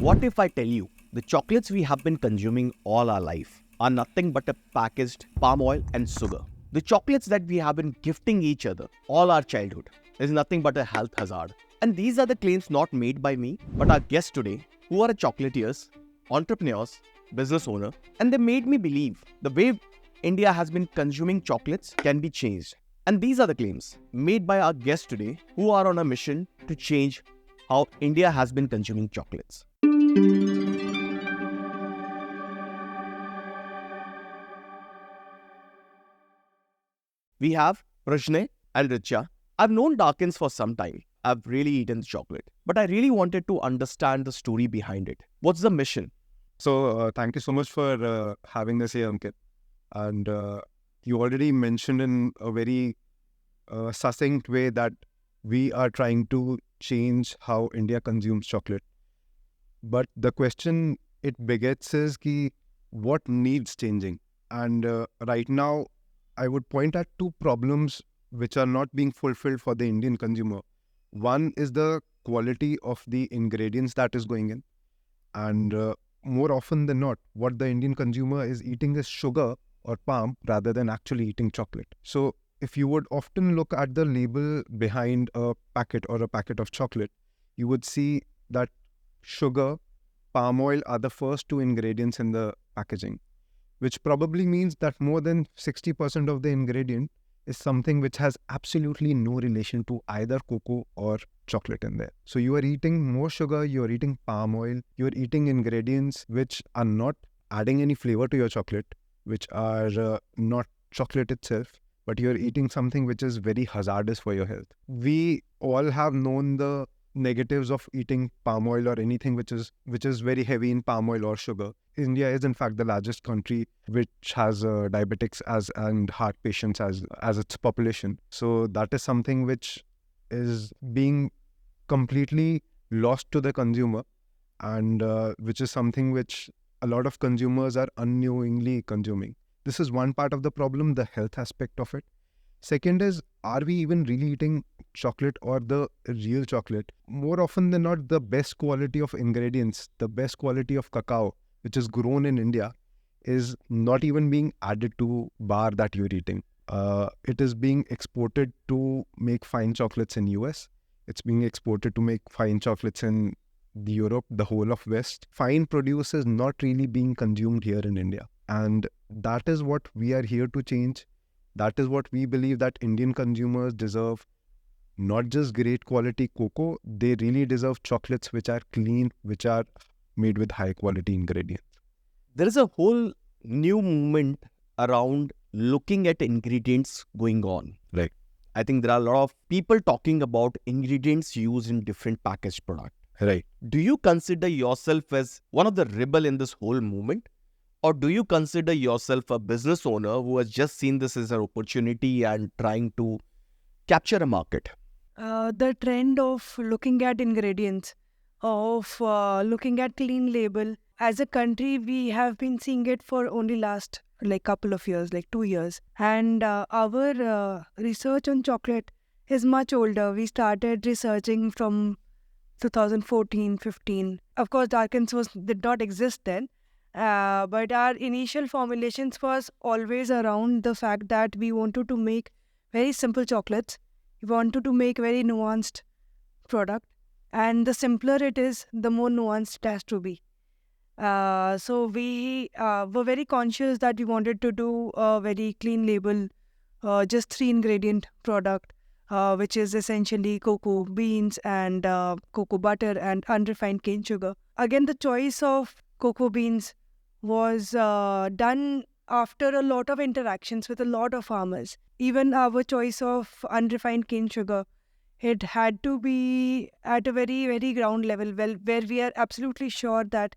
What if I tell you the chocolates we have been consuming all our life are nothing but a packaged palm oil and sugar? The chocolates that we have been gifting each other all our childhood is nothing but a health hazard. And these are the claims not made by me, but our guests today, who are chocolatiers, entrepreneurs, business owner, and they made me believe the way India has been consuming chocolates can be changed. And these are the claims made by our guests today, who are on a mission to change how India has been consuming chocolates. We have Pranjay and Richa. I've known Darkins for some time. I've really eaten the chocolate, but I really wanted to understand the story behind it. What's the mission? So thank you so much for having us here, Ankit. And you already mentioned in a very succinct way that we are trying to change how India consumes chocolate. But the question it begets is what needs changing? And right now, I would point at two problems which are not being fulfilled for the Indian consumer. One is the quality of the ingredients that is going in. And more often than not, what the Indian consumer is eating is sugar or palm rather than actually eating chocolate. So if you would often look at the label behind a packet or a packet of chocolate, you would see that sugar, palm oil are the first two ingredients in the packaging, which probably means that more than 60% of the ingredient is something which has absolutely no relation to either cocoa or chocolate in there. So you are eating more sugar, you are eating palm oil, you are eating ingredients which are not adding any flavor to your chocolate, which are not chocolate itself, but you are eating something which is very hazardous for your health. We all have known the negatives of eating palm oil or anything which is very heavy in palm oil or sugar. India is in fact the largest country which has diabetics and heart patients as its population. So that is something which is being completely lost to the consumer, and which is something which a lot of consumers are unknowingly consuming. This is one part of the problem, the health aspect of it. Second is, are we even really eating chocolate or the real chocolate? More often than not, the best quality of ingredients, the best quality of cacao, which is grown in India, is not even being added to bar that you're eating. It is being exported to make fine chocolates in US. It's being exported to make fine chocolates in Europe, the whole of West. Fine produce is not really being consumed here in India. And that is what we are here to change. That is what we believe, that Indian consumers deserve not just great quality cocoa, they really deserve chocolates which are clean, which are made with high quality ingredients. There is a whole new movement around looking at ingredients going on. Right. I think there are a lot of people talking about ingredients used in different packaged products. Right. Do you consider yourself as one of the rebel in this whole movement? Or do you consider yourself a business owner who has just seen this as an opportunity and trying to capture a market? The trend of looking at ingredients, of looking at clean label, as a country, we have been seeing it for only last couple of years, 2 years. And our research on chocolate is much older. We started researching from 2014-15. Of course, Darkins did not exist then. But our initial formulations was always around the fact that we wanted to make very simple chocolates. We wanted to make very nuanced product. And the simpler it is, the more nuanced it has to be. So we were very conscious that we wanted to do a very clean label, just 3 ingredient product, which is essentially cocoa beans and cocoa butter and unrefined cane sugar. Again, the choice of cocoa beans was done after a lot of interactions with a lot of farmers. Even our choice of unrefined cane sugar, it had to be at a very, very ground level, where we are absolutely sure that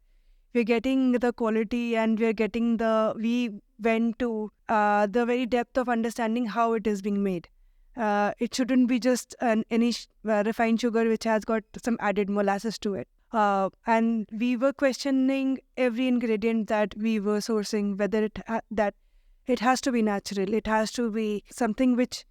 we're getting the quality and we went to the very depth of understanding how it is being made. It shouldn't be just any refined sugar which has got some added molasses to it. And we were questioning every ingredient that we were sourcing, whether that it has to be natural, it has to be something which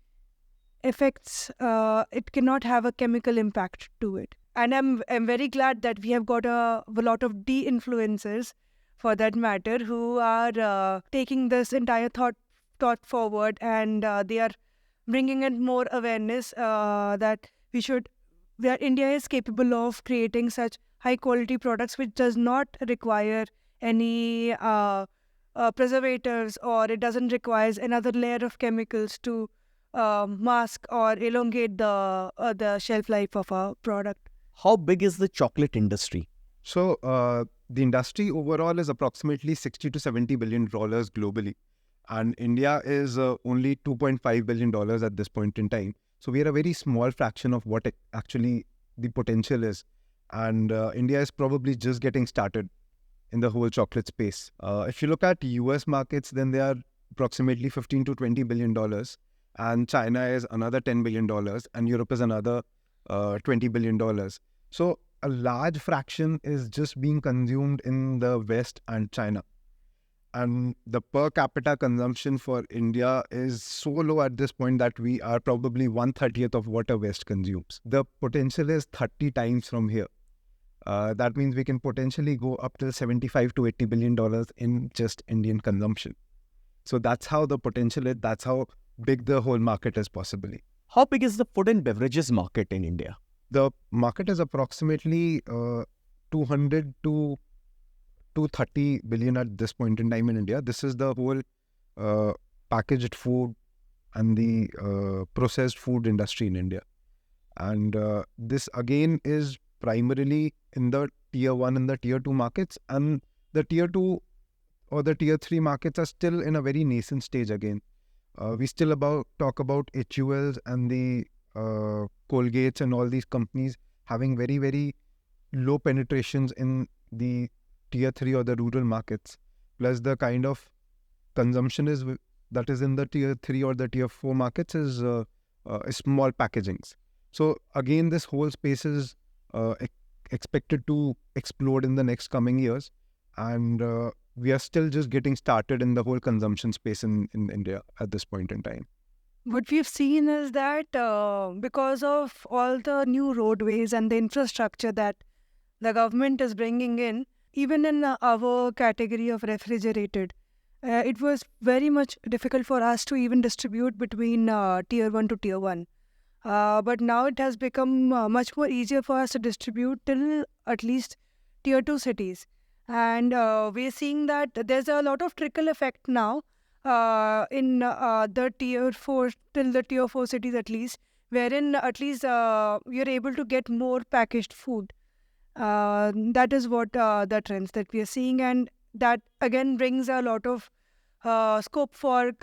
affects, it cannot have a chemical impact to it. and I'm very glad that we have got a lot of de-influencers, for that matter, who are taking this entire thought forward, and they are bringing in more awareness that where India is capable of creating such high quality products which does not require any preservatives, or it doesn't require another layer of chemicals to mask or elongate the shelf life of a product. How big is the chocolate industry? So the industry overall is approximately 60 to 70 billion dollars globally, and India is only 2.5 billion dollars at this point in time. So we are a very small fraction of what actually the potential is, and India is probably just getting started in the whole chocolate space. If you look at US markets, then they are approximately 15 to 20 billion dollars, and China is another 10 billion dollars, and Europe is another 20 billion dollars. So a large fraction is just being consumed in the West and China. And the per capita consumption for India is so low at this point that we are probably 1/30th of what a West consumes. The potential is 30 times from here. That means we can potentially go up to 75 to 80 billion dollars in just Indian consumption. So that's how the potential is. That's how big the whole market is possibly. How big is the food and beverages market in India? The market is approximately 200 to 230 billion at this point in time in India. This is the whole packaged food and the processed food industry in India. And this again is primarily in the tier 1 and the tier 2 markets, and the tier 2 or the tier 3 markets are still in a very nascent stage again. We still talk about HULs and the Colgates and all these companies having very, very low penetrations in the tier 3 or the rural markets. Plus the kind of consumption that is in the tier 3 or the tier 4 markets is small packagings. So again, this whole space is expected to explode in the next coming years, and we are still just getting started in the whole consumption space in India at this point in time. What we've seen is that because of all the new roadways and the infrastructure that the government is bringing in, even in our category of refrigerated, it was very much difficult for us to even distribute between tier 1 to tier 1. But now it has become much more easier for us to distribute till at least tier 2 cities. And we're seeing that there's a lot of trickle effect now in the tier 4, till the tier 4 cities at least, wherein at least you're able to get more packaged food. That is what the trends that we are seeing, and that again brings a lot of scope for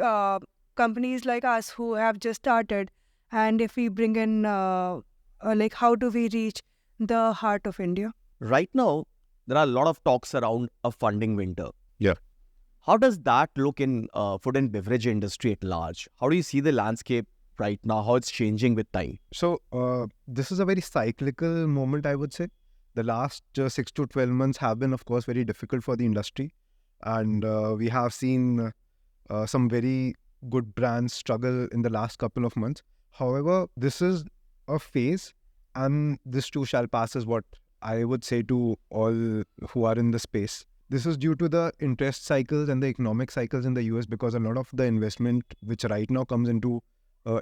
companies like us who have just started. And if we bring in like how do we reach the heart of India? Right now, there are a lot of talks around a funding winter. Yeah. How does that look in food and beverage industry at large? How do you see the landscape right now? How it's changing with time? So this is a very cyclical moment, I would say. The last 6 to 12 months have been, of course, very difficult for the industry. And we have seen some very good brands struggle in the last couple of months. However, this is a phase, and this too shall pass, is what I would say to all who are in the space. This is due to the interest cycles and the economic cycles in the US, because a lot of the investment which right now comes into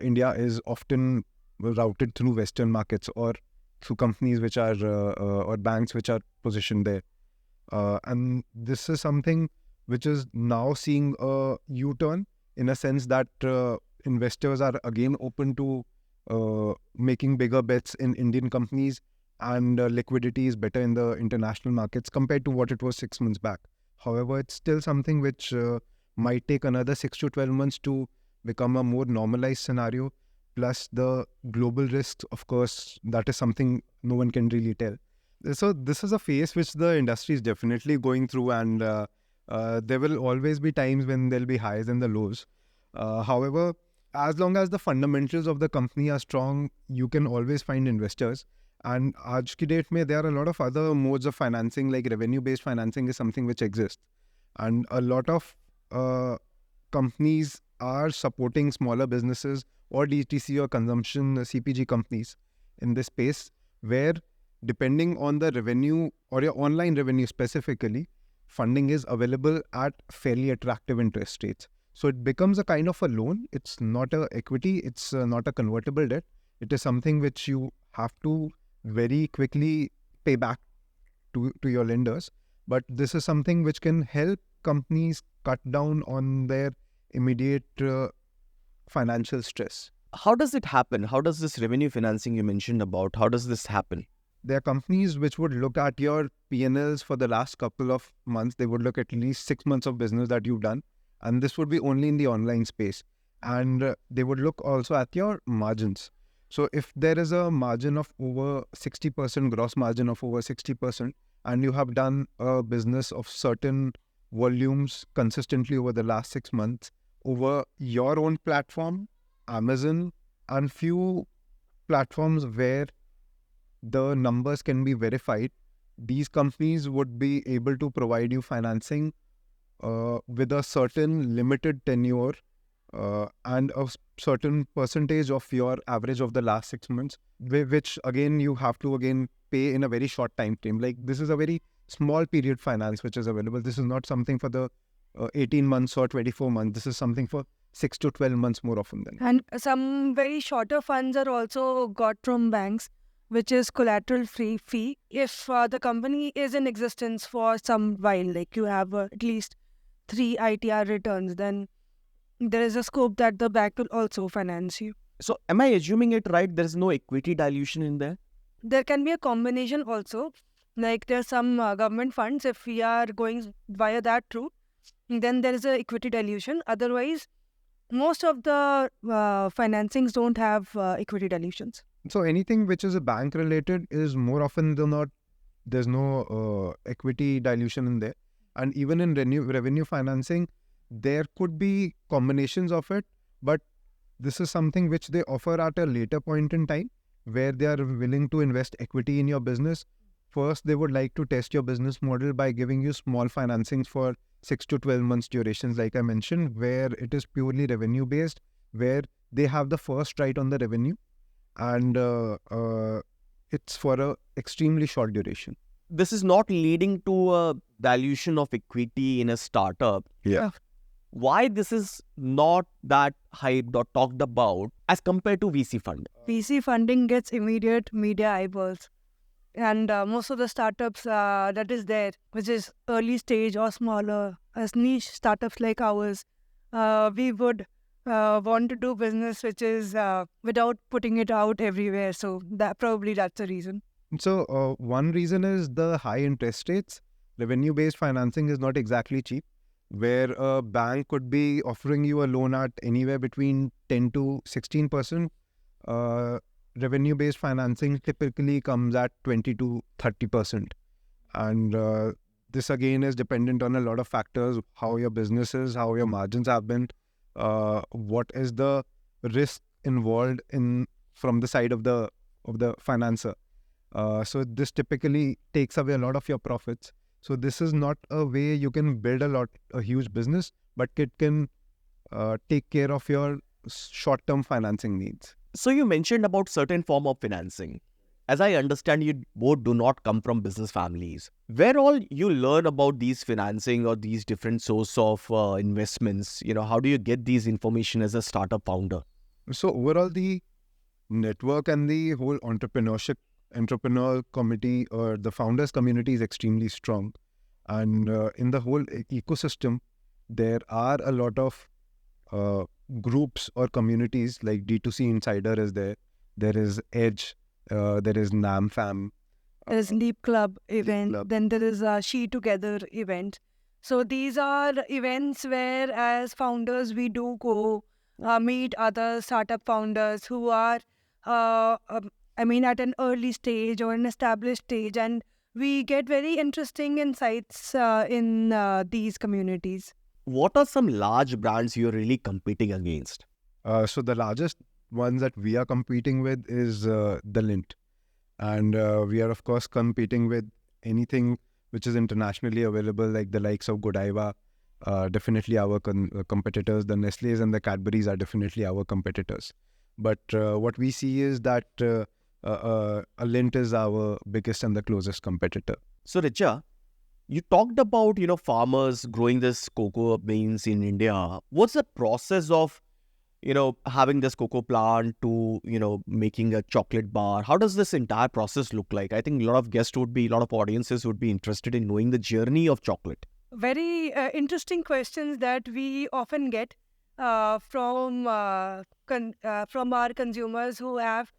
India is often routed through Western markets or through companies which are or banks which are positioned there. And this is something which is now seeing a U-turn, in a sense that investors are again open to making bigger bets in Indian companies, and liquidity is better in the international markets compared to what it was 6 months back. However, it's still something which might take another 6 to 12 months to become a more normalized scenario. Plus the global risks, of course, that is something no one can really tell. So this is a phase which the industry is definitely going through, and there will always be times when there'll be highs and the lows. However, as long as the fundamentals of the company are strong, you can always find investors. And aaj ki date mein, there are a lot of other modes of financing, like revenue-based financing is something which exists. And a lot of companies are supporting smaller businesses or DTC or consumption CPG companies in this space, where depending on the revenue or your online revenue specifically, funding is available at fairly attractive interest rates. So it becomes a kind of a loan. It's not a equity. It's not a convertible debt. It is something which you have to very quickly pay back to your lenders. But this is something which can help companies cut down on their immediate financial stress. How does it happen? How does this revenue financing you mentioned about, how does this happen? There are companies which would look at your P&Ls for the last couple of months. They would look at least 6 months of business that you've done. And this would be only in the online space. And they would look also at your margins. So if there is a margin of over 60%, gross margin of over 60%, and you have done a business of certain volumes consistently over the last 6 months, over your own platform, Amazon, and few platforms where the numbers can be verified, these companies would be able to provide you financing with a certain limited tenure and a certain percentage of your average of the last 6 months, which again you have to again pay in a very short time frame. Like this is a very small period finance which is available. This is not something for the 18 months or 24 months. This is something for 6 to 12 months more often than. And some very shorter funds are also got from banks, which is collateral free fee. If the company is in existence for some while, like you have at least 3 ITR returns, then there is a scope that the bank will also finance you. So am I assuming it right? There is no equity dilution in there? There can be a combination also. Like there's some government funds, if we are going via that route, then there is a equity dilution. Otherwise, most of the financings don't have equity dilutions. So anything which is a bank related is more often than not, there's no equity dilution in there. And even in revenue financing, there could be combinations of it, but this is something which they offer at a later point in time where they are willing to invest equity in your business. First, they would like to test your business model by giving you small financings for 6 to 12 months durations, like I mentioned, where it is purely revenue based, where they have the first right on the revenue, and it's for a extremely short duration. This is not leading to a dilution of equity in a startup. Yeah. Why this is not that hyped or talked about as compared to VC fund? VC funding gets immediate media eyeballs. And most of the startups that is there, which is early stage or smaller, as niche startups like ours, we would want to do business which is without putting it out everywhere. So that's the reason. So one reason is the high interest rates. Revenue-based financing is not exactly cheap, where a bank could be offering you a loan at anywhere between 10 to 16%. Revenue-based financing typically comes at 20 to 30%. And this again is dependent on a lot of factors: how your business is, how your margins have been, what is the risk involved in from the side of the financer. So this typically takes away a lot of your profits. So this is not a way you can build a huge business, but it can take care of your short-term financing needs. So you mentioned about certain form of financing. As I understand, you both do not come from business families. Where all you learn about these financing or these different source of investments, how do you get these information as a startup founder? So overall, the network and the whole entrepreneur community or the founders community is extremely strong. And in the whole ecosystem, there are a lot of groups or communities, like D2C Insider is there. There is Edge. There is NamFam. There is Leap Club event. Club. Then there is a She Together event. So these are events where, as founders, we do go meet other startup founders who are, at an early stage or an established stage, and we get very interesting insights in these communities. What are some large brands you're really competing against? So the largest ones that we are competing with is the Lint. And we are, of course, competing with anything which is internationally available, like the likes of Godiva, definitely our competitors. The Nestle's and the Cadbury's are definitely our competitors. But what we see is that a Lindt is our biggest and the closest competitor. So, Richa, you talked about, farmers growing this cocoa beans in India. What's the process of, having this cocoa plant to, making a chocolate bar? How does this entire process look like? I think a lot of audiences would be interested in knowing the journey of chocolate. Very interesting questions that we often get from our consumers who have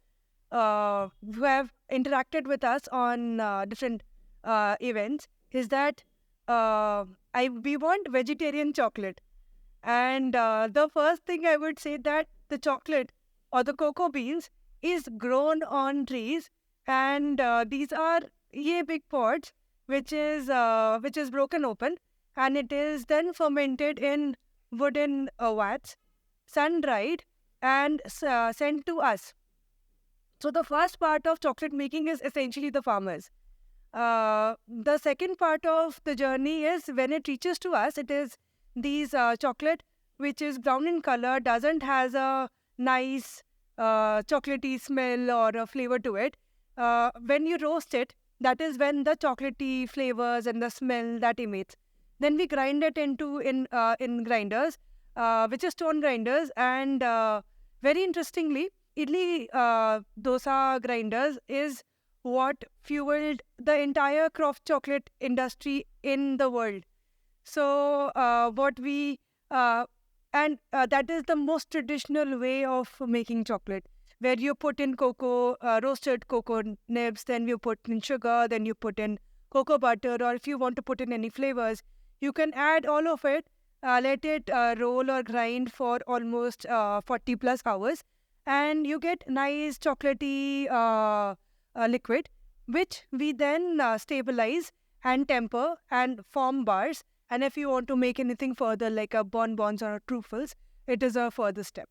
interacted with us on different events. Is that we want vegetarian chocolate, and the first thing I would say that the chocolate or the cocoa beans is grown on trees, and these are big pods which is broken open, and it is then fermented in wooden vats, sun dried, and sent to us. So the first part of chocolate making is essentially the farmers. The second part of the journey is when it reaches to us. It is these chocolate which is brown in color, doesn't has a nice chocolatey smell or a flavor to it. When you roast it, that is when the chocolatey flavors and the smell that emits. Then we grind it in grinders, which is stone grinders, and very interestingly, idli dosa grinders is what fueled the entire craft chocolate industry in the world. So that is the most traditional way of making chocolate, where you put in cocoa, roasted cocoa nibs, then you put in sugar, then you put in cocoa butter, or if you want to put in any flavors, you can add all of it, let it roll or grind for almost 40 plus hours, and you get nice chocolatey liquid, which we then stabilize and temper and form bars. And if you want to make anything further, like a bonbons or truffles, it is a further step.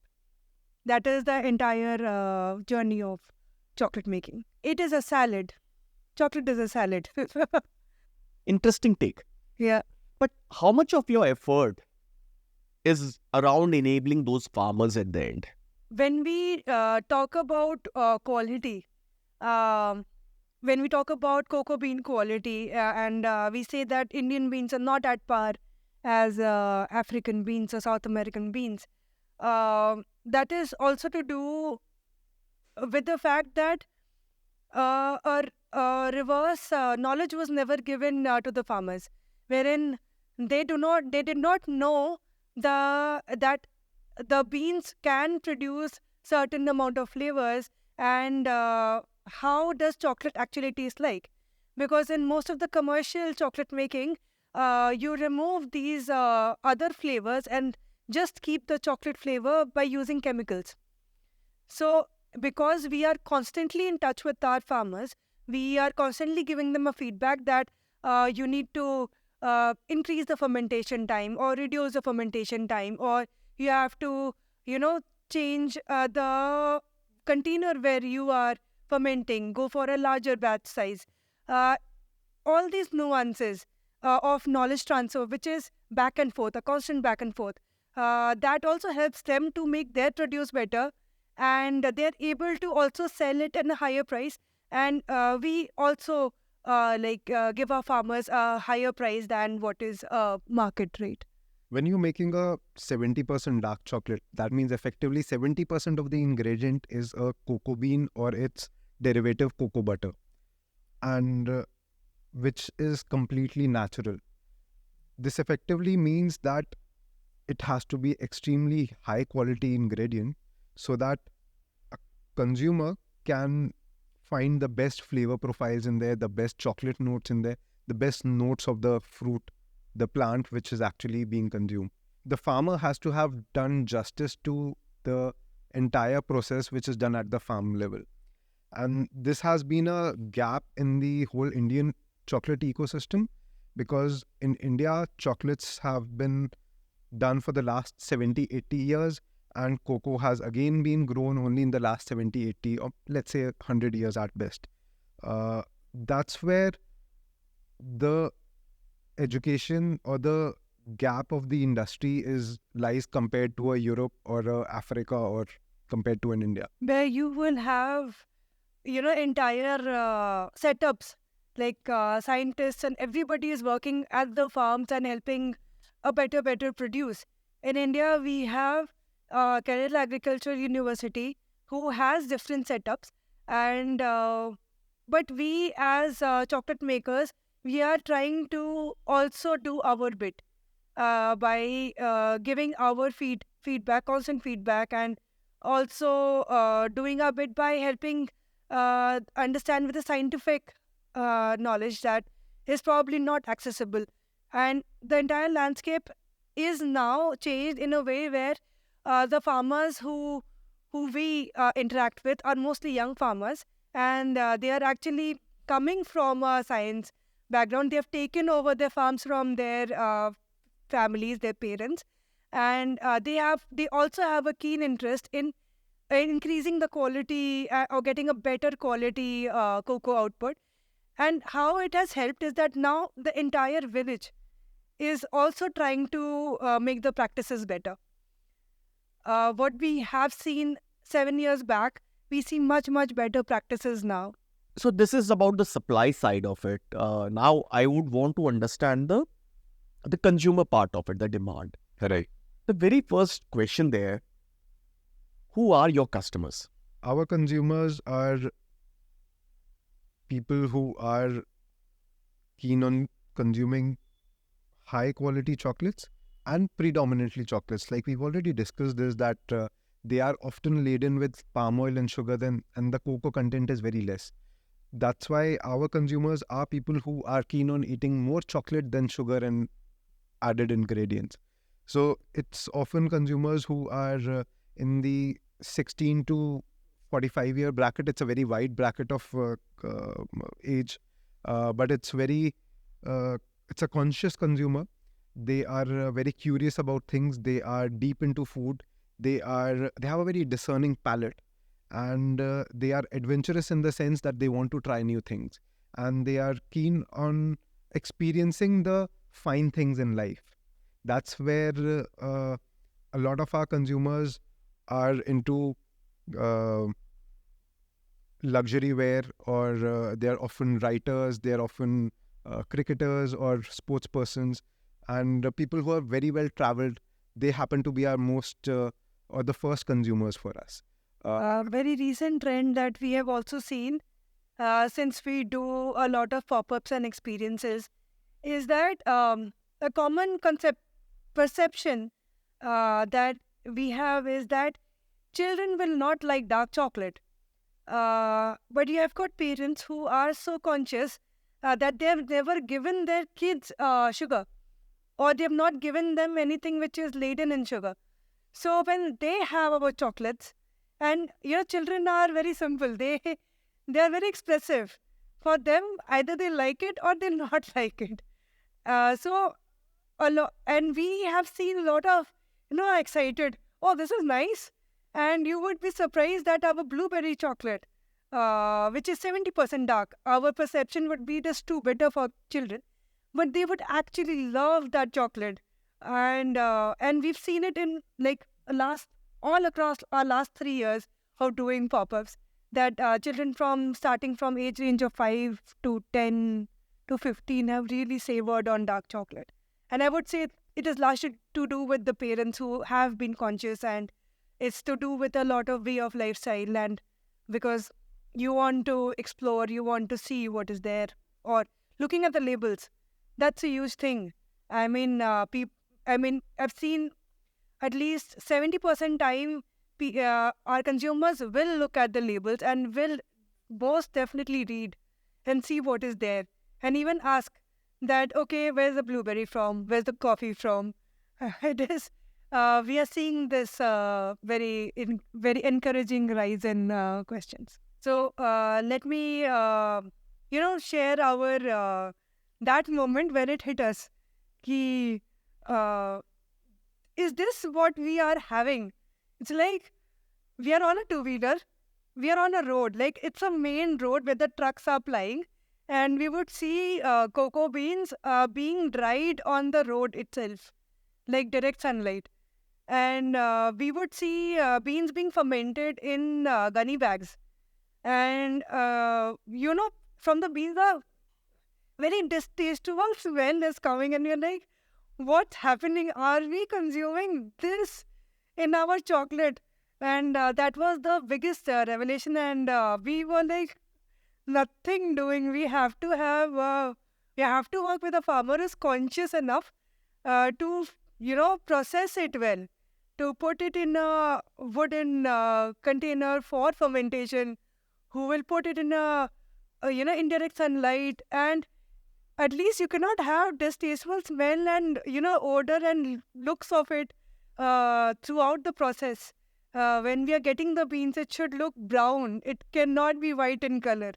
That is the entire journey of chocolate making. It is a salad. Chocolate is a salad. Interesting take. Yeah. But how much of your effort is around enabling those farmers at the end? When we talk about quality, when we talk about cocoa bean quality, and we say that Indian beans are not at par as African beans or South American beans, that is also to do with the fact that a reverse knowledge was never given to the farmers, wherein they did not know that the beans can produce certain amount of flavors, and how does chocolate actually taste like. Because in most of the commercial chocolate making, you remove these other flavors and just keep the chocolate flavor by using chemicals. So because we are constantly in touch with our farmers, we are constantly giving them a feedback that you need to increase the fermentation time or reduce the fermentation time, or you have to, change the container where you are fermenting, go for a larger batch size. All these nuances of knowledge transfer, which is back and forth, a constant back and forth, that also helps them to make their produce better, and they're able to also sell it at a higher price. And we also give our farmers a higher price than what is market rate. When you're making a 70% dark chocolate, that means effectively 70% of the ingredient is a cocoa bean or its derivative cocoa butter, and which is completely natural. This effectively means that it has to be extremely high quality ingredient so that a consumer can find the best flavor profiles in there, the best chocolate notes in there, the best notes of the fruit, the plant which is actually being consumed. The farmer has to have done justice to the entire process which is done at the farm level. And this has been a gap in the whole Indian chocolate ecosystem, because in India, chocolates have been done for the last 70, 80 years, and cocoa has again been grown only in the last 70, 80, or let's say 100 years at best. That's where the education or the gap of the industry lies compared to a Europe or a Africa or compared to an India. Where you will have entire setups, like scientists and everybody is working at the farms and helping a better produce. In India, we have Kerala Agriculture University who has different setups, and but we as chocolate makers, we are trying to also do our bit by giving our feedback, constant feedback, and also doing our bit by helping understand with the scientific knowledge that is probably not accessible. And the entire landscape is now changed in a way where the farmers who we interact with are mostly young farmers, and they are actually coming from a science background. They have taken over their farms from their families, their parents, and they also have a keen interest in increasing the quality or getting a better quality cocoa output. And how it has helped is that now the entire village is also trying to make the practices better. What we have seen 7 years back, we see much better practices now. So this is about the supply side of it. Now I would want to understand the consumer part of it, the demand. Right. The very first question there, who are your customers? Our consumers are people who are keen on consuming high quality chocolates and predominantly chocolates. Like we've already discussed this, that they are often laden with palm oil and sugar, and the cocoa content is very less. That's why our consumers are people who are keen on eating more chocolate than sugar and added ingredients. So it's often consumers who are in the 16 to 45-year bracket. It's a very wide bracket of age, but it's a conscious consumer. They are very curious about things. They are deep into food. They have a very discerning palate, and they are adventurous in the sense that they want to try new things, and they are keen on experiencing the fine things in life. That's where a lot of our consumers are into luxury wear, or they are often writers, they are often cricketers or sports persons, and people who are very well traveled. They happen to be our most or the first consumers for us. A very recent trend that we have also seen, since we do a lot of pop-ups and experiences, is that a common perception that we have is that children will not like dark chocolate. But you have got parents who are so conscious that they have never given their kids sugar, or they have not given them anything which is laden in sugar. So when they have our chocolates, and children are very simple. They are very expressive. For them, either they like it or they not like it. So and we have seen a lot of excited. Oh, this is nice, and you would be surprised that our blueberry chocolate, which is 70% dark, our perception would be just too bitter for children, but they would actually love that chocolate, and we've seen it in all across our last 3 years of doing pop-ups, that children starting from age range of 5 to 10 to 15 have really savored on dark chocolate. And I would say it is largely to do with the parents who have been conscious, and it's to do with a lot of way of lifestyle, and because you want to explore, you want to see what is there, or looking at the labels. That's a huge thing. I mean, I've seen at least 70% time, our consumers will look at the labels and will most definitely read and see what is there, and even ask that, okay, where's the blueberry from? Where's the coffee from? It is. We are seeing this very encouraging rise in questions. So let me, share our that moment when it hit us. Is this what we are having? It's like we are on a two-wheeler, we are on a road, like it's a main road where the trucks are plying, and we would see cocoa beans being dried on the road itself, like direct sunlight. And we would see beans being fermented in gunny bags. And from the beans, the very distasteful smell is coming, and you're like, what's happening? Are we consuming this in our chocolate? And that was the biggest revelation. And we were like, nothing doing. We have to work with a farmer who's conscious enough to, process it well, to put it in a wooden container for fermentation, who will put it in indirect sunlight, and at least you cannot have distasteful smell and odor and looks of it throughout the process. When we are getting the beans, it should look brown. It cannot be white in color.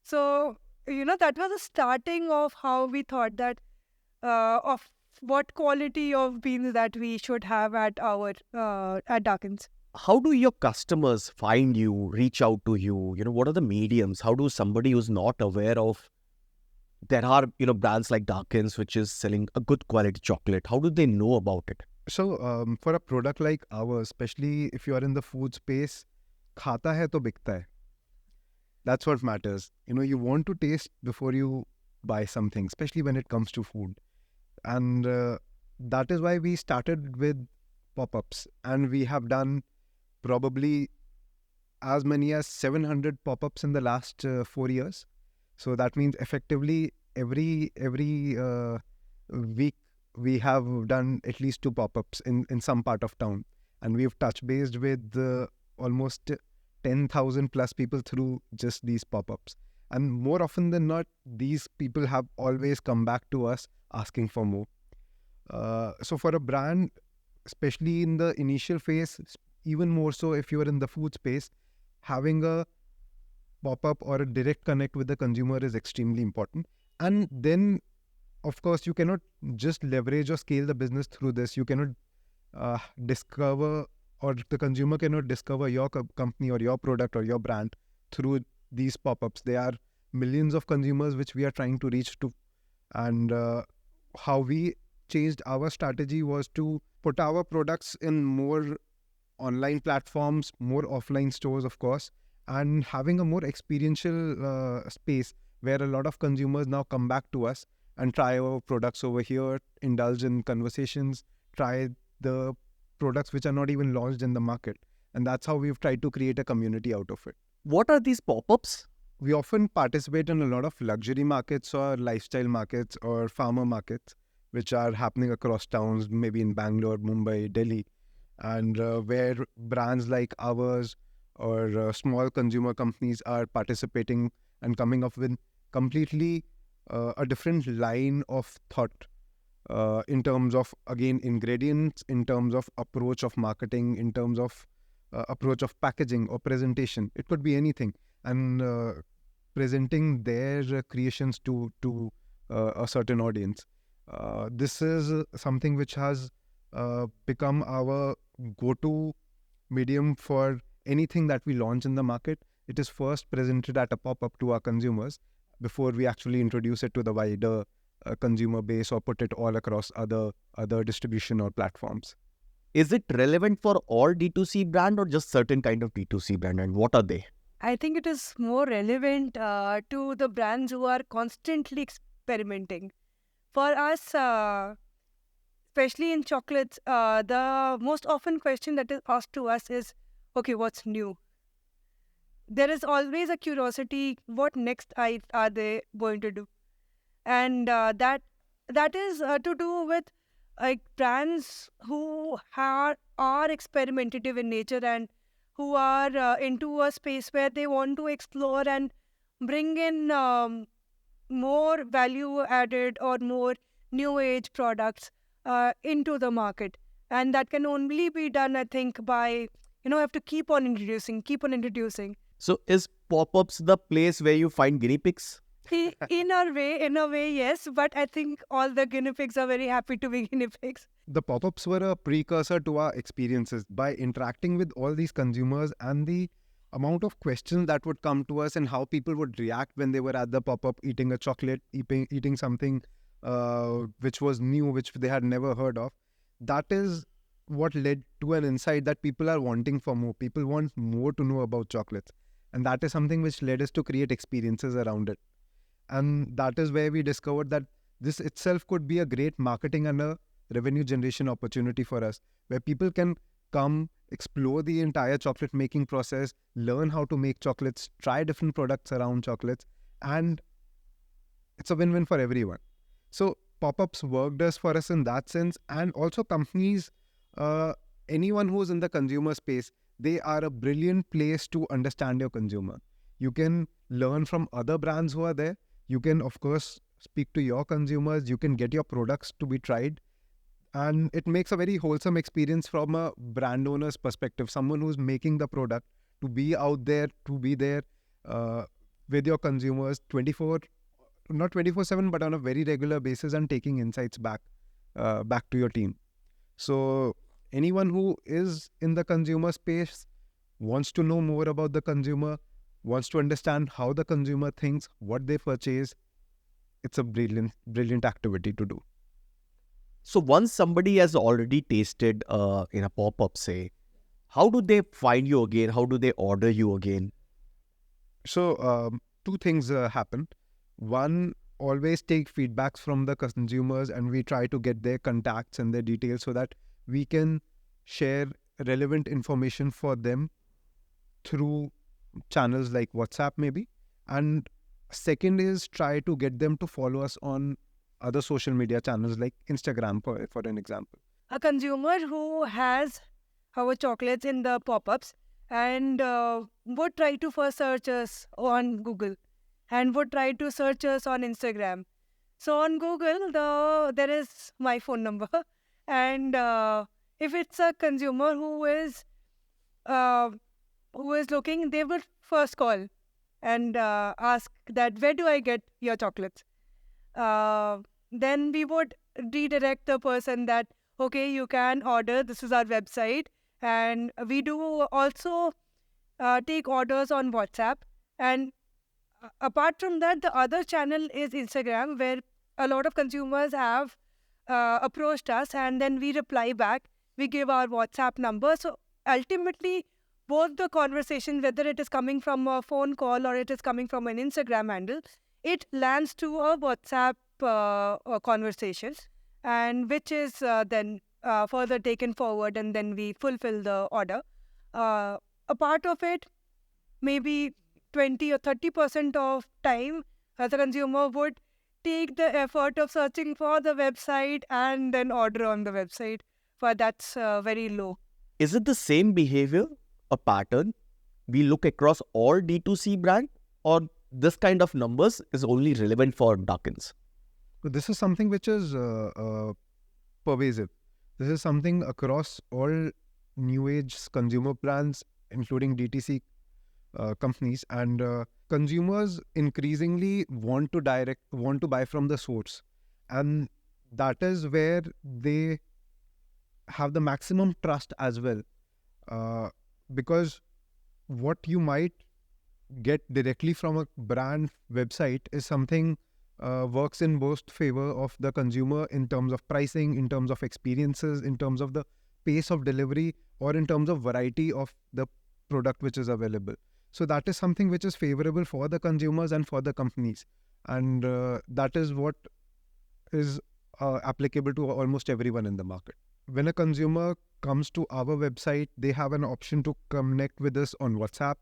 So that was the starting of how we thought that of what quality of beans that we should have at our at Darkins. How do your customers find you, reach out to you? What are the mediums? How do somebody who's not aware of there are, brands like Darkins, which is selling a good quality chocolate. How do they know about it? So, for a product like ours, especially if you are in the food space, khata hai to bikta hai. That's what matters. You want to taste before you buy something, especially when it comes to food. And that is why we started with pop-ups. And we have done probably as many as 700 pop-ups in the last 4 years. So that means effectively every week we have done at least 2 pop-ups in some part of town. And we've touch based with almost 10,000 plus people through just these pop-ups. And more often than not, these people have always come back to us asking for more. So for a brand, especially in the initial phase, even more so if you're in the food space, having a pop-up or a direct connect with the consumer is extremely important. And then, of course, you cannot just leverage or scale the business through this. You cannot discover, or the consumer cannot discover your company or your product or your brand through these pop-ups. There are millions of consumers which we are trying to reach to. And how we changed our strategy was to put our products in more online platforms, more offline stores, of course, and having a more experiential space where a lot of consumers now come back to us and try our products over here, indulge in conversations, try the products which are not even launched in the market. And that's how we've tried to create a community out of it. What are these pop-ups? We often participate in a lot of luxury markets or lifestyle markets or farmer markets, which are happening across towns, maybe in Bangalore, Mumbai, Delhi, and where brands like ours or small consumer companies are participating and coming up with completely a different line of thought in terms of, again, ingredients, in terms of approach of marketing, in terms of approach of packaging or presentation. It could be anything. And presenting their creations to a certain audience. This is something which has become our go-to medium for anything that we launch in the market. It is first presented at a pop-up to our consumers before we actually introduce it to the wider consumer base or put it all across other distribution or platforms. Is it relevant for all D2C brand or just certain kind of D2C brand, and what are they? I think it is more relevant to the brands who are constantly experimenting. For us, especially in chocolates, the most often question that is asked to us is, okay, what's new? There is always a curiosity, what next are they going to do? And that is to do with brands who are experimentative in nature and who are into a space where they want to explore and bring in more value added or more new age products into the market. And that can only be done, I think, by, have to keep on introducing. So is pop-ups the place where you find guinea pigs? In a way, yes. But I think all the guinea pigs are very happy to be guinea pigs. The pop-ups were a precursor to our experiences. By interacting with all these consumers and the amount of questions that would come to us and how people would react when they were at the pop-up eating a chocolate, eating something which was new, which they had never heard of, that is what led to an insight that people are wanting for more. People want more to know about chocolates. And that is something which led us to create experiences around it. And that is where we discovered that this itself could be a great marketing and a revenue generation opportunity for us, where people can come, explore the entire chocolate making process, learn how to make chocolates, try different products around chocolates, and it's a win-win for everyone. So pop-ups worked us for us in that sense, and also companies, uh, anyone who's in the consumer space, they are a brilliant place to understand your consumer. You can learn from other brands who are there. You can, of course, speak to your consumers. You can get your products to be tried, and it makes a very wholesome experience from a brand owner's perspective. Someone who's making the product to be out there, to be there uh, with your consumers 24, not 24/7, but on a very regular basis, and taking insights back to your team. So anyone who is in the consumer space, wants to know more about the consumer, wants to understand how the consumer thinks, what they purchase, it's a brilliant activity to do. So once somebody has already tasted in a pop-up, say, how do they find you again? How do they order you again? So two things happen. One, always take feedbacks from the consumers, and we try to get their contacts and their details so that we can share relevant information for them through channels like WhatsApp maybe. And second is try to get them to follow us on other social media channels like Instagram, for an example. A consumer who has our chocolates in the pop-ups and would try to first search us on Google and would try to search us on Instagram. So on Google, there is my phone number, and if it's a consumer uh, who is looking, they would first call and ask that where do I get your chocolates. Then we would redirect the person that okay, you can order. This is our website, and we do also take orders on WhatsApp. And apart from that, the other channel is Instagram, where a lot of consumers have approached us, and then we reply back. We give our WhatsApp number. So ultimately, both the conversation, whether it is coming from a phone call or it is coming from an Instagram handle, it lands to a WhatsApp conversation, and which is then further taken forward, and then we fulfill the order. A part of it, maybe 20 or 30% of time, the consumer would take the effort of searching for the website and then order on the website, but that's very low. Is it the same behavior, a pattern we look across all D2C brand, or this kind of numbers is only relevant for Darkins? So this is something which is pervasive. This is something across all new age consumer brands, including DTC companies, and consumers increasingly want to buy from the source, and that is where they have the maximum trust as well, because what you might get directly from a brand website is something works in most favor of the consumer in terms of pricing, in terms of experiences, in terms of the pace of delivery, or in terms of variety of the product which is available. So that is something which is favorable for the consumers and for the companies, and that is what is applicable to almost everyone in the market. When a consumer comes to our website, they have an option to connect with us on WhatsApp,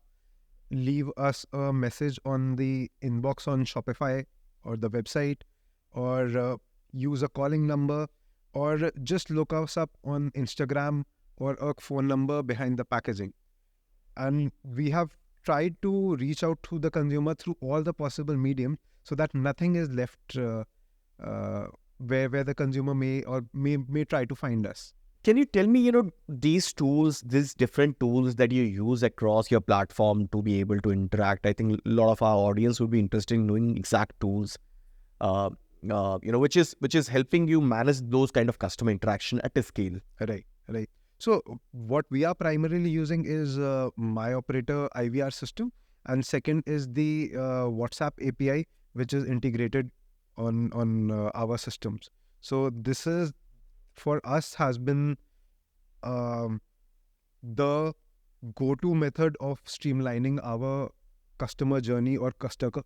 leave us a message on the inbox on Shopify or the website, or use a calling number, or just look us up on Instagram, or a phone number behind the packaging. And we have tried to reach out to the consumer through all the possible mediums so that nothing is left where the consumer may try to find us. Can you tell me, these tools, these different tools that you use across your platform to be able to interact? I think a lot of our audience would be interested in knowing exact tools, which is helping you manage those kind of customer interaction at a scale. Right. So what we are primarily using is My Operator IVR system, and second is the WhatsApp API, which is integrated on our systems. So this is, for us, has been the go-to method of streamlining our customer journey or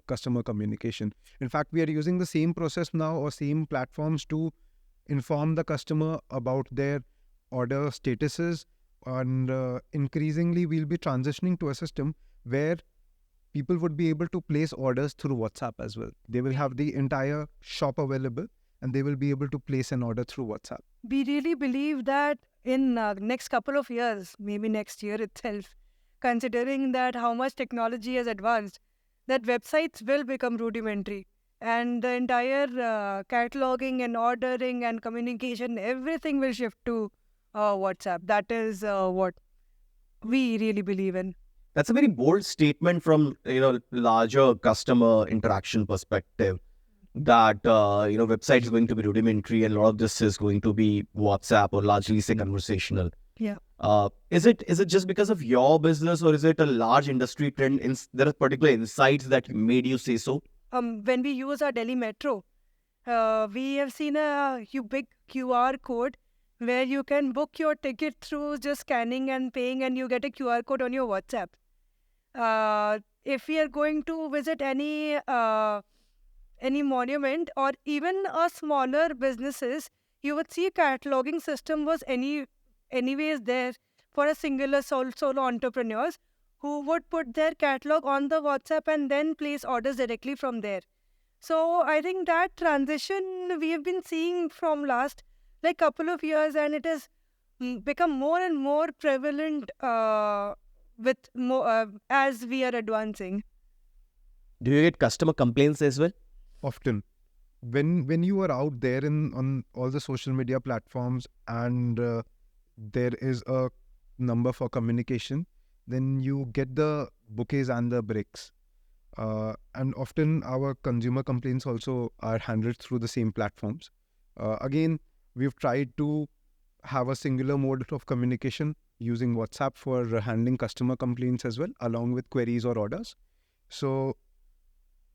customer communication. In fact, we are using the same process now or same platforms to inform the customer about their order statuses, and increasingly we'll be transitioning to a system where people would be able to place orders through WhatsApp as well. They will have the entire shop available and they will be able to place an order through WhatsApp. We really believe that in next couple of years, maybe next year itself, considering that how much technology has advanced, that websites will become rudimentary and the entire cataloging and ordering and communication, everything will shift to WhatsApp. That is what we really believe in. That's a very bold statement from larger customer interaction perspective. That website is going to be rudimentary and a lot of this is going to be WhatsApp or largely say conversational. Yeah. Is it just because of your business or is it a large industry trend? There are particular insights that made you say so? When we use our Delhi metro, we have seen a big QR code where you can book your ticket through just scanning and paying, and you get a QR code on your WhatsApp. If we are going to visit any monument or even a smaller businesses, you would see a cataloging system was anyways there for a singular solo entrepreneurs who would put their catalog on the WhatsApp and then place orders directly from there. So I think that transition we have been seeing from last couple of years, and it has become more and more prevalent with more as we are advancing. Do you get customer complaints as well? Often. When you are out there on all the social media platforms and there is a number for communication, then you get the bouquets and the bricks. And often our consumer complaints also are handled through the same platforms. Again, we've tried to have a singular mode of communication using WhatsApp for handling customer complaints as well, along with queries or orders. So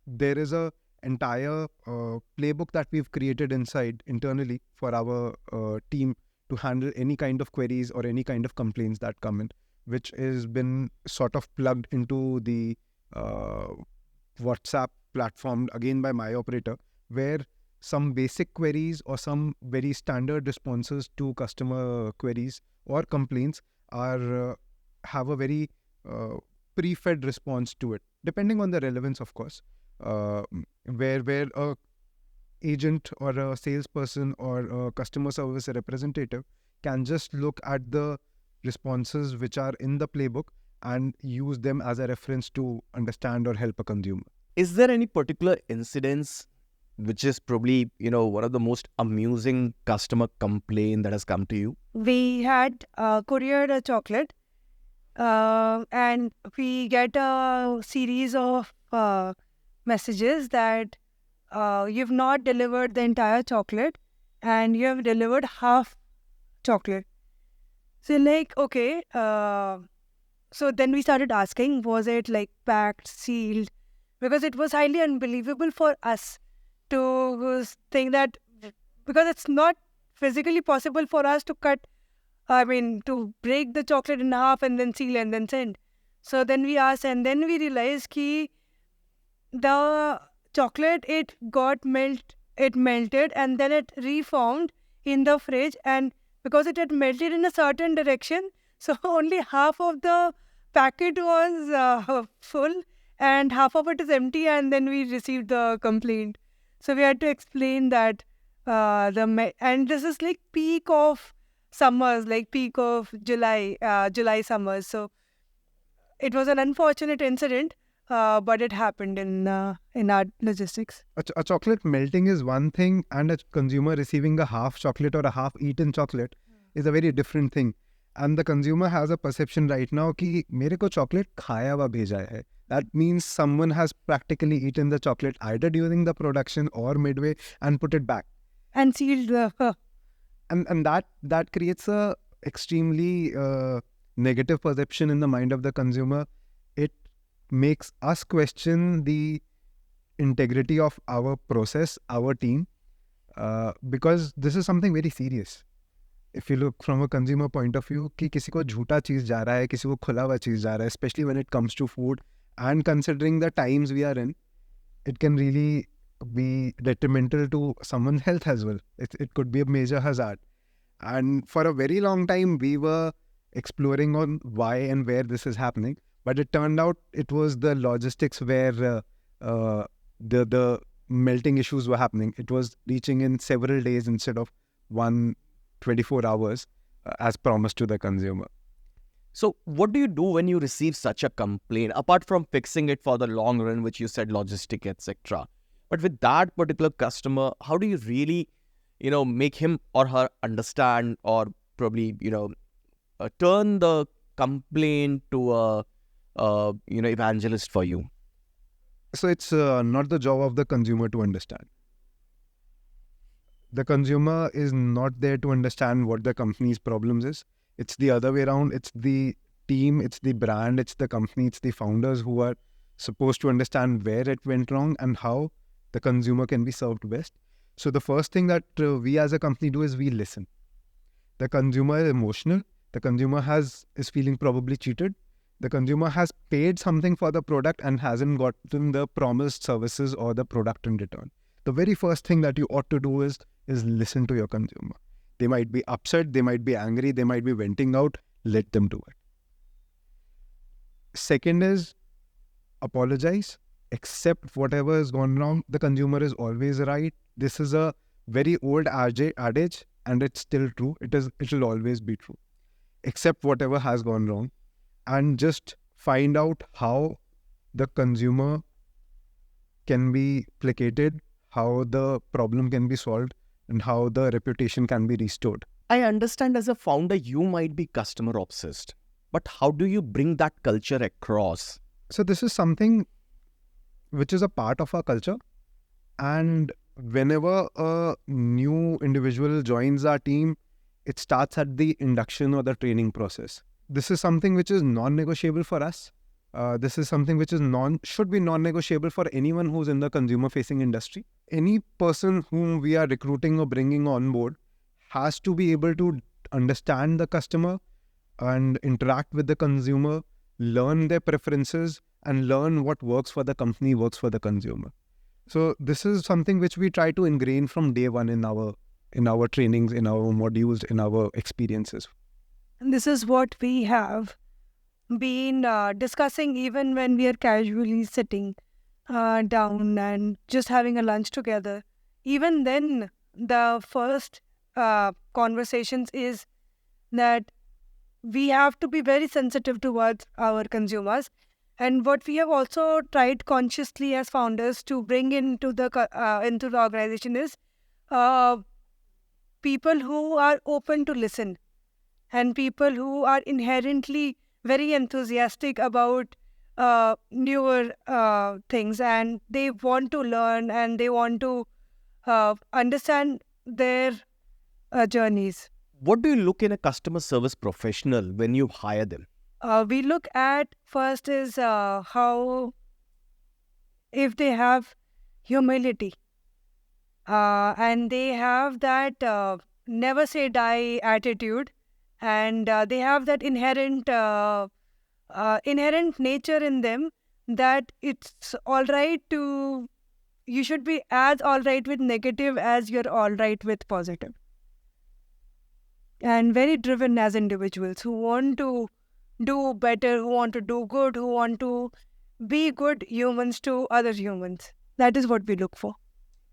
there is a entire playbook that we've created internally for our team to handle any kind of queries or any kind of complaints that come in, which has been sort of plugged into the WhatsApp platform again by my operator, where some basic queries or some very standard responses to customer queries or complaints are have a very pre-fed response to it, depending on the relevance, of course. Where a agent or a salesperson or a customer service representative can just look at the responses which are in the playbook and use them as a reference to understand or help a consumer. Is there any particular incidents which is probably, one of the most amusing customer complaint that has come to you? We had couriered a chocolate and we get a series of messages that you've not delivered the entire chocolate and you have delivered half chocolate. So okay, so then we started asking, was it packed, sealed? Because it was highly unbelievable for us to think that, because it's not physically possible for us to to break the chocolate in half and then seal and then send. So then we asked, and then we realized that the chocolate, it melted and then it reformed in the fridge, and because it had melted in a certain direction, so only half of the packet was full and half of it is empty, and then we received the complaint. So we had to explain that and this is peak of summers, peak of July summers. So it was an unfortunate incident, but it happened in our logistics. A chocolate melting is one thing, and a consumer receiving a half chocolate or a half eaten chocolate is a very different thing. And the consumer has a perception right now कि मेरे को chocolate खाया हुआ भेजा है. That means someone has practically eaten the chocolate either during the production or midway and put it back. And sealed the... And that creates a extremely negative perception in the mind of the consumer. It makes us question the integrity of our process, our team, because this is something very serious. If you look from a consumer point of view, कि किसी को झूठा चीज़ जा रहा है, किसी को खुला हुआ चीज़ जा रहा है, especially when it comes to food And considering the times we are in, it can really be detrimental to someone's health as well. It could be a major hazard. And for a very long time, we were exploring on why and where this is happening. But it turned out it was the logistics where the melting issues were happening. It was reaching in several days instead of 24 hours as promised to the consumer. So what do you do when you receive such a complaint, apart from fixing it for the long run, which you said logistic, etc.? But with that particular customer, how do you really, make him or her understand, or probably, turn the complaint to a, evangelist for you? So it's not the job of the consumer to understand. The consumer is not there to understand what the company's problems is. It's the other way around. It's the team, it's the brand, it's the company, it's the founders who are supposed to understand where it went wrong and how the consumer can be served best. So the first thing that we as a company do is we listen. The consumer is emotional. The consumer is feeling probably cheated. The consumer has paid something for the product and hasn't gotten the promised services or the product in return. The very first thing that you ought to do is listen to your consumer. They might be upset, they might be angry, they might be venting out. Let them do it. Second is apologize, accept whatever has gone wrong. The consumer is always right. This is a very old adage and it's still true. It will always be true. Accept whatever has gone wrong and just find out how the consumer can be placated, how the problem can be solved, and how the reputation can be restored. I understand as a founder, you might be customer obsessed, but how do you bring that culture across? So this is something which is a part of our culture. And whenever a new individual joins our team, it starts at the induction or the training process. This is something which is non-negotiable for us. This is something which is should be non-negotiable for anyone who's in the consumer-facing industry. Any person whom we are recruiting or bringing on board has to be able to understand the customer and interact with the consumer, learn their preferences, and learn what works for the company, works for the consumer. So this is something which we try to ingrain from day one in our trainings, in our modules, in our experiences. And this is what we have been discussing even when we are casually sitting down and just having a lunch together. Even then, the first conversations is that we have to be very sensitive towards our consumers. And what we have also tried consciously as founders to bring into the organization is people who are open to listen and people who are inherently very enthusiastic about newer things, and they want to learn and they want to understand their journeys. What do you look in a customer service professional when you hire them? We look at first is how if they have humility and they have that never say die attitude, and they have that inherent nature in them that it's all right to, you should be as all right with negative as you're all right with positive, and very driven as individuals who want to do better, who want to do good, who want to be good humans to other humans. That is what we look for.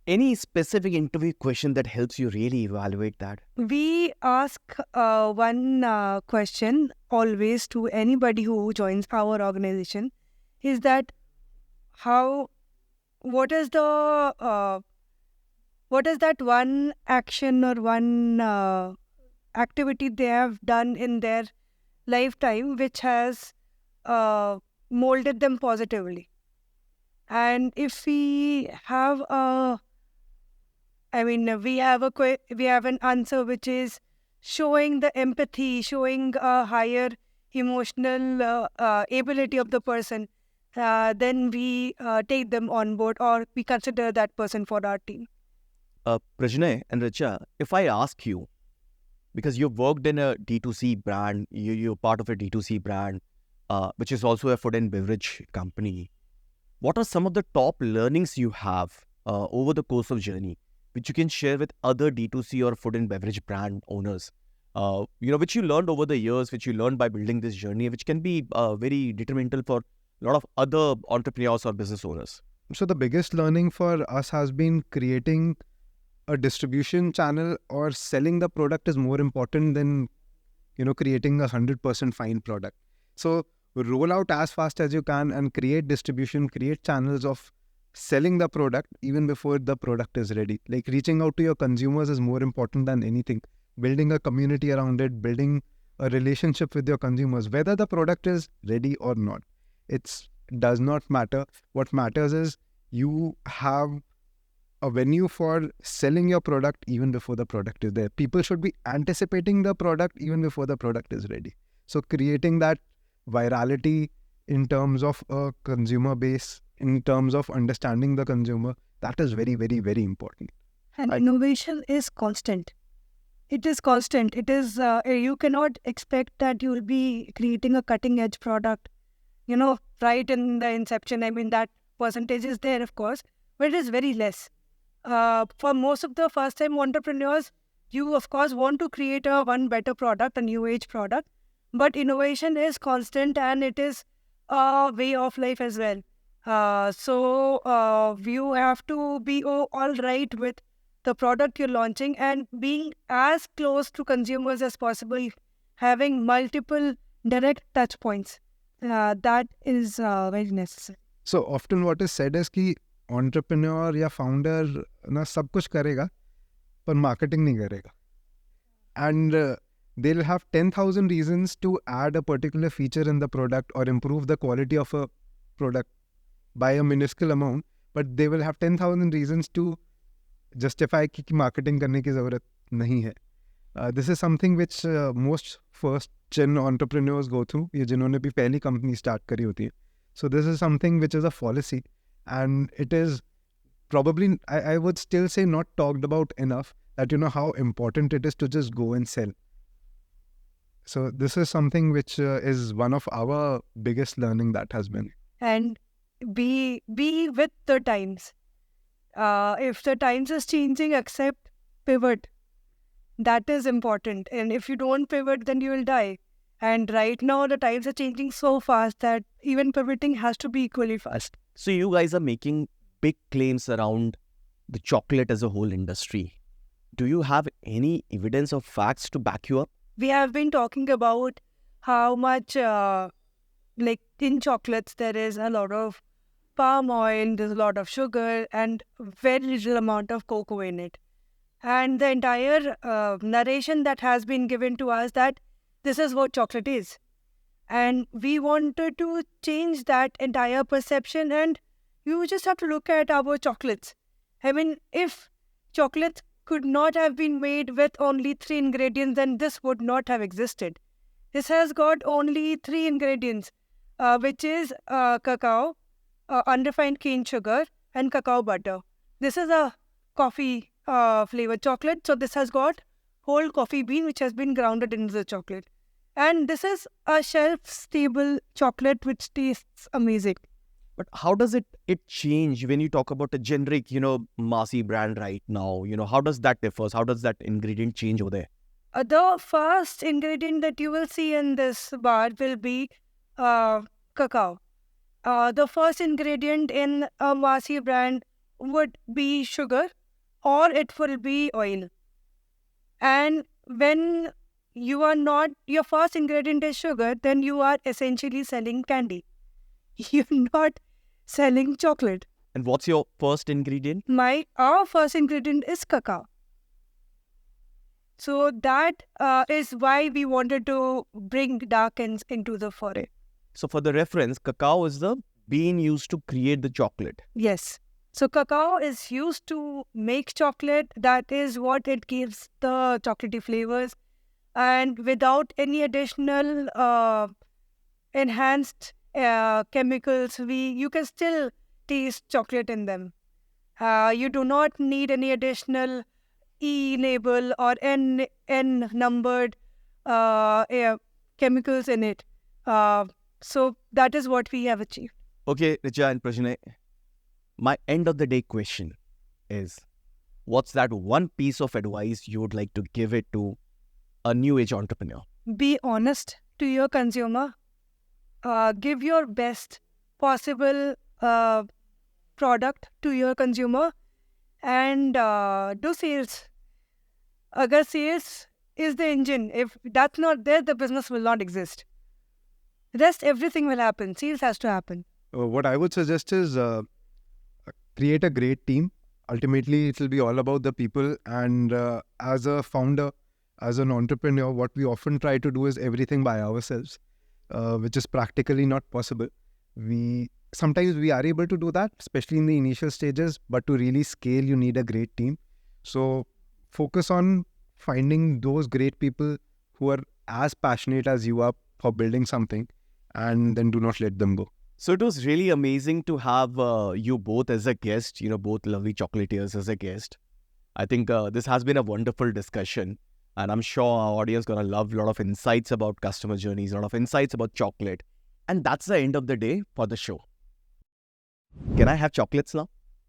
Any specific interview question that helps you really evaluate that? We ask one question always to anybody who joins our organization is that what is that one action or one activity they have done in their lifetime which has molded them positively. And if we have we have an answer which is showing the empathy, showing a higher emotional ability of the person, then we take them on board or we consider that person for our team. Pranjay and Richa, if I ask you, because you've worked in a D2C brand, you're part of a D2C brand, which is also a food and beverage company. What are some of the top learnings you have over the course of journey, which you can share with other D2C or food and beverage brand owners? Which you learned over the years, which you learned by building this journey, which can be very detrimental for a lot of other entrepreneurs or business owners. So the biggest learning for us has been creating a distribution channel or selling the product is more important than, creating 100% fine product. So roll out as fast as you can and create distribution, create channels of selling the product even before the product is ready. Like reaching out to your consumers is more important than anything. Building a community around it, building a relationship with your consumers, whether the product is ready or not. It does not matter. What matters is you have a venue for selling your product even before the product is there. People should be anticipating the product even before the product is ready. So creating that virality in terms of a consumer base, in terms of understanding the consumer, that is very, very, very important. And innovation is constant. It is constant. It is, you cannot expect that you will be creating a cutting edge product, right in the inception. I mean, that percentage is there, of course, but it is very less. For most of the first time entrepreneurs, you of course want to create one better product, a new age product, but innovation is constant and it is a way of life as well. So you have to be all right with the product you're launching and being as close to consumers as possible, having multiple direct touch points. That is very necessary. So often what is said is कि entrepreneur या founder ना सब कुछ करेगा पर marketing नहीं करेगा. And they'll have 10,000 reasons to add a particular feature in the product or improve the quality of a product by a minuscule amount, but they will have 10,000 reasons to justify कि marketing करने की ज़रूरत नहीं है. This is something which most first gen entrepreneurs go through, ये जिन्होंने भी पहली company start करी होती है. So this is something which is a fallacy, and it is probably, I would still say, not talked about enough, that how important it is to just go and sell. So this is something which is one of our biggest learning that has been. And be with the times. If the times is changing, accept, pivot. That is important. And if you don't pivot, then you will die. And right now, the times are changing so fast that even pivoting has to be equally fast. So you guys are making big claims around the chocolate as a whole industry. Do you have any evidence or facts to back you up? We have been talking about how much, in chocolates, there is a lot of palm oil, there's a lot of sugar, and very little amount of cocoa in it. And the entire narration that has been given to us that this is what chocolate is. And we wanted to change that entire perception, and you just have to look at our chocolates. I mean, if chocolates could not have been made with only 3 ingredients, then this would not have existed. This has got only 3 ingredients, which is cacao, unrefined cane sugar, and cacao butter. This is a coffee flavored chocolate, so this has got whole coffee bean which has been grounded into the chocolate. And this is a shelf-stable chocolate which tastes amazing. But how does it change when you talk about a generic, massy brand right now? How does that differ? How does that ingredient change over there? The first ingredient that you will see in this bar will be cacao. The first ingredient in a massy brand would be sugar, or it will be oil. And when your first ingredient is sugar, then you are essentially selling candy. You're not selling chocolate. And what's your first ingredient? Our first ingredient is cacao. So that is why we wanted to bring Darkins into the foray. So for the reference, cacao is the bean used to create the chocolate. Yes. So cacao is used to make chocolate. That is what it gives the chocolatey flavors. And without any additional enhanced chemicals, you can still taste chocolate in them. You do not need any additional E label or N numbered chemicals in it. So that is what we have achieved. Okay, Richa and Prajnay, my end of the day question is, what's that one piece of advice you would like to give it to a new age entrepreneur? Be honest to your consumer. Give your best possible product to your consumer, and do sales. Agar sales is the engine, if that's not there, the business will not exist. Rest, everything will happen. Sales has to happen. What I would suggest is create a great team. Ultimately, it will be all about the people. And as a founder, as an entrepreneur, what we often try to do is everything by ourselves, which is practically not possible. Sometimes we are able to do that, especially in the initial stages, but to really scale, you need a great team. So focus on finding those great people who are as passionate as you are for building something, and then do not let them go. So it was really amazing to have you both as a guest, both lovely chocolatiers as a guest. I think this has been a wonderful discussion, and I'm sure our audience going to love a lot of insights about customer journeys, a lot of insights about chocolate. And that's the end of the day for the show. Can I have chocolates now?